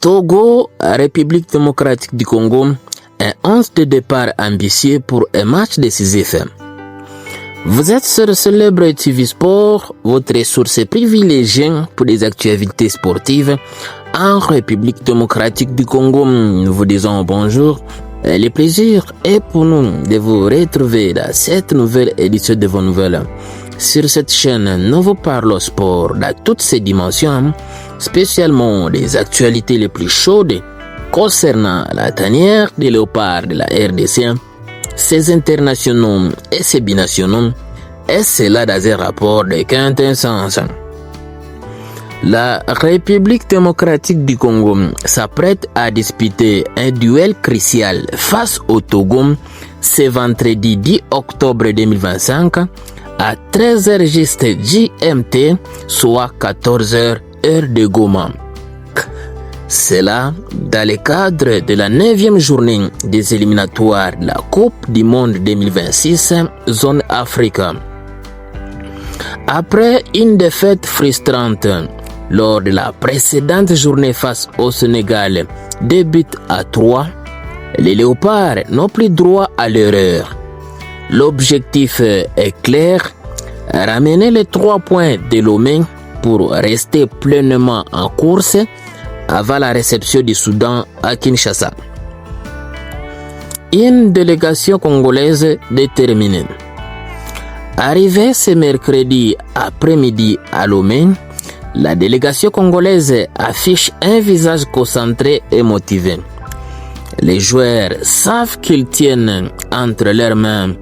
Togo, République démocratique du Congo, un 11 de départ ambitieux pour un match décisif. Vous êtes sur le célèbre TV Sport, votre ressource privilégiée pour les actualités sportives en République démocratique du Congo. Nous vous disons bonjour. Le plaisir est pour nous de vous retrouver dans cette nouvelle édition de vos nouvelles. Sur cette chaîne, nous vous parlons sport dans toutes ses dimensions, spécialement des actualités les plus chaudes concernant la tanière des léopards de la RDC, ses internationaux et ses binationaux, et cela dans un rapport de quintessence. La République démocratique du Congo s'apprête à disputer un duel crucial face au Togo ce vendredi 10 octobre 2025 à 13h juste GMT, soit 14h heure de Goma. Cela dans le cadre de la 9e journée des éliminatoires de la Coupe du Monde 2026 Zone Afrique. Après une défaite frustrante lors de la précédente journée face au Sénégal, 2 buts à 3, les léopards n'ont plus droit à l'erreur. L'objectif est clair, ramener les 3 points de Lomé pour rester pleinement en course avant la réception du Soudan à Kinshasa. Une délégation congolaise déterminée. Arrivée ce mercredi après-midi à Lomé, la délégation congolaise affiche un visage concentré et motivé. Les joueurs savent qu'ils tiennent entre leurs mains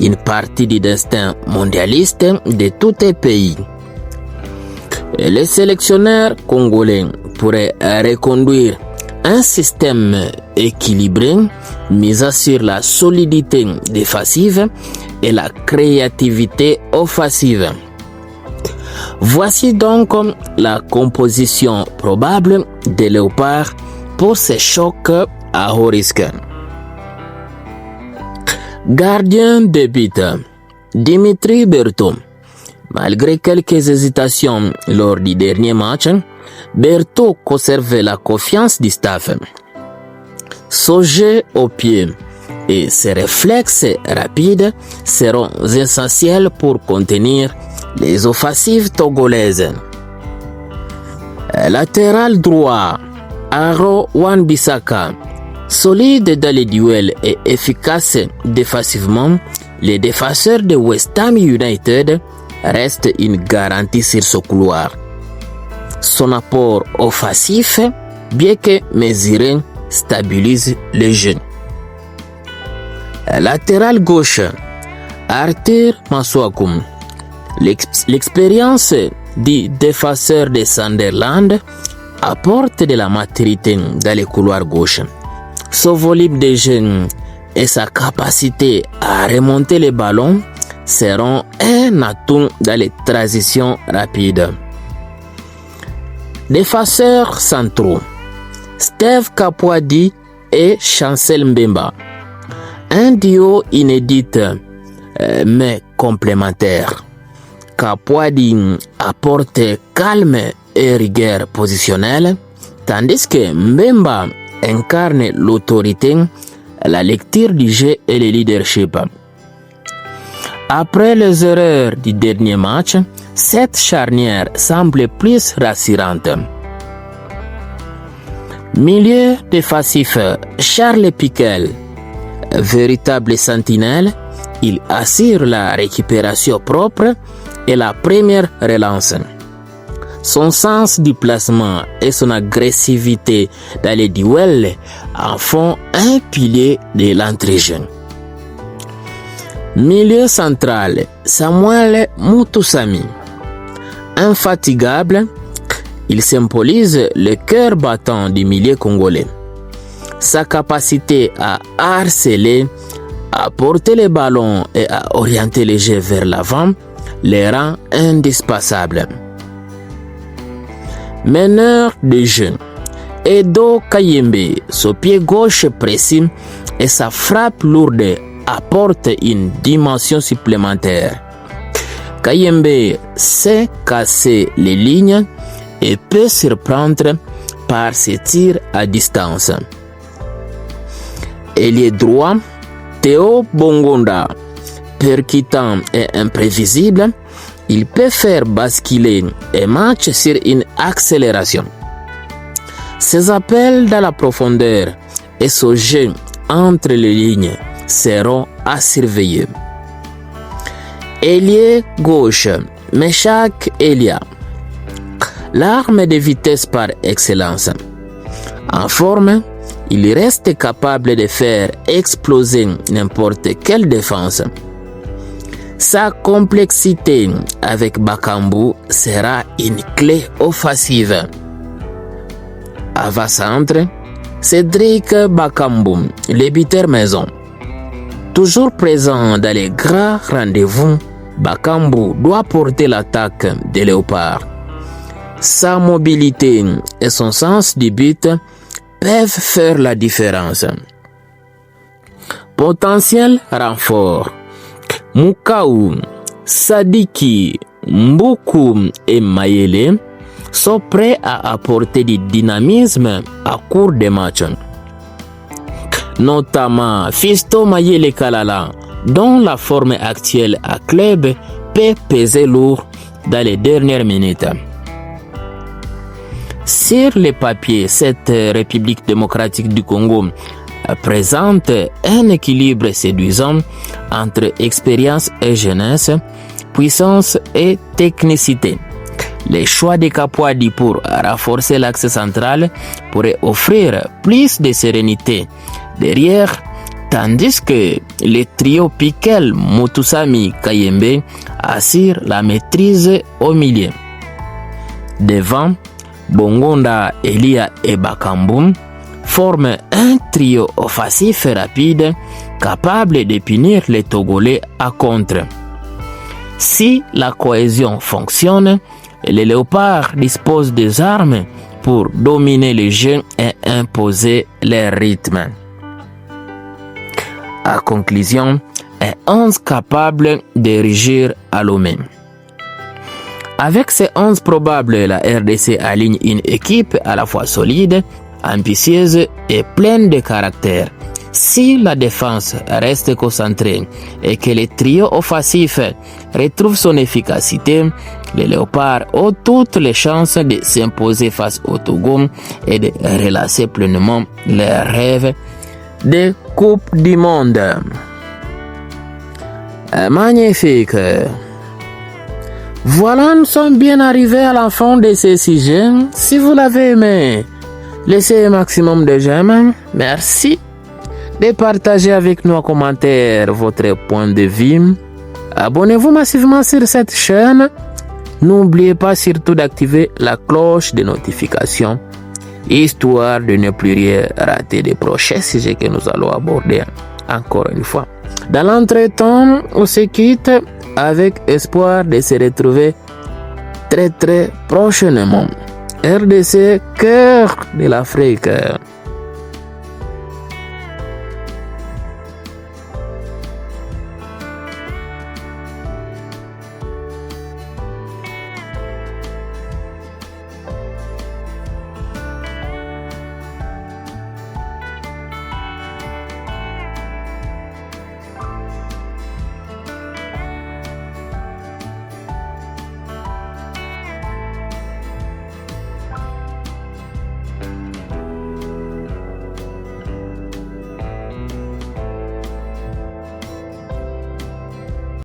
une partie du destin mondialiste de tout un pays. Les sélectionneurs congolais pourraient reconduire un système équilibré misant sur la solidité défensive et la créativité offensive. Voici donc la composition probable des léopards pour ces chocs à haut risque. Gardien de but, Dimitri Berthaud. Malgré quelques hésitations lors du dernier match, Berthaud conserve la confiance du staff. Son jeu au pied et ses réflexes rapides seront essentiels pour contenir les offensives togolaises. Latéral droit, Aro Wan-Bissaka. Solide dans les duels et efficace défensivement, les défenseurs de West Ham United restent une garantie sur ce couloir. Son apport offensif, bien que mesuré, stabilise le jeu. Latéral gauche, Arthur Masuakum. L'expérience du défenseur de Sunderland apporte de la maturité dans les couloirs gauche. Son volume de jeu et sa capacité à remonter les ballons seront un atout dans les transitions rapides. Défenseurs centraux, Steve Kapwadi et Chancel Mbemba. Un duo inédit mais complémentaire. Kapwadi apporte calme et rigueur positionnelle, tandis que Mbemba incarne l'autorité, la lecture du jeu et le leadership. Après les erreurs du dernier match, cette charnière semble plus rassurante. Milieu défensif, Charles Piquel. Véritable sentinelle, il assure la récupération propre et la première relance. Son sens du placement et son agressivité dans les duels en font un pilier de l'entrejeu. Milieu central, Samuel Mutusami. Infatigable, il symbolise le cœur battant du milieu congolais. Sa capacité à harceler, à porter les ballons et à orienter les jeux vers l'avant les rend indispensables. Meneur de jeu, Edo Kayembe, son pied gauche précis et sa frappe lourde apportent une dimension supplémentaire. Kayembe sait casser les lignes et peut surprendre par ses tirs à distance. Ailier droit, Théo Bongonda, percutant et imprévisible, il peut faire basculer un match sur une accélération. Ses appels dans la profondeur et son jeu entre les lignes seront à surveiller. Ailier gauche, Meshak Elia, l'arme de vitesse par excellence. En forme, il reste capable de faire exploser n'importe quelle défense. Sa complexité avec Bakambu sera une clé offensive. Avant-centre, Cédric Bakambu, le buteur maison. Toujours présent dans les grands rendez-vous, Bakambu doit porter l'attaque des Léopards. Sa mobilité et son sens du but peuvent faire la différence. Potentiel renfort. Mukau, Sadiki, Mbuku et Mayele sont prêts à apporter du dynamisme à court de match. Notamment Fisto Mayele Kalala, dont la forme actuelle à club peut peser lourd dans les dernières minutes. Sur le papier, cette République démocratique du Congo présente un équilibre séduisant entre expérience et jeunesse, puissance et technicité. Les choix de Capoadi pour renforcer l'axe central pourraient offrir plus de sérénité derrière, tandis que le trio Piquel, Mutusami, Kayembe assure la maîtrise au milieu. Devant, Bongonda, Elia et Bakambu forment un trio offensif et rapide capable de punir les Togolais à contre. Si la cohésion fonctionne, les Léopards disposent des armes pour dominer le jeu et imposer leur rythme. À conclusion, un 11 capable de régir à Lomé. Avec ces 11 probables, la RDC aligne une équipe à la fois solide, ambitieuse et pleine de caractère. Si la défense reste concentrée et que le trio offensif retrouve son efficacité, les Léopards ont toutes les chances de s'imposer face au Togo et de relancer pleinement leurs rêves de Coupe du Monde. Magnifique! Voilà, nous sommes bien arrivés à la fin de ce sujet. Si vous l'avez aimé, laissez un maximum de j'aime. Merci de partager avec nous en commentaire votre point de vue. Abonnez-vous massivement sur cette chaîne. N'oubliez pas surtout d'activer la cloche de notification, histoire de ne plus rien rater des prochains sujets que nous allons aborder encore une fois. Dans l'entretemps, on se quitte avec espoir de se retrouver très prochainement. RDC, cœur de l'Afrique.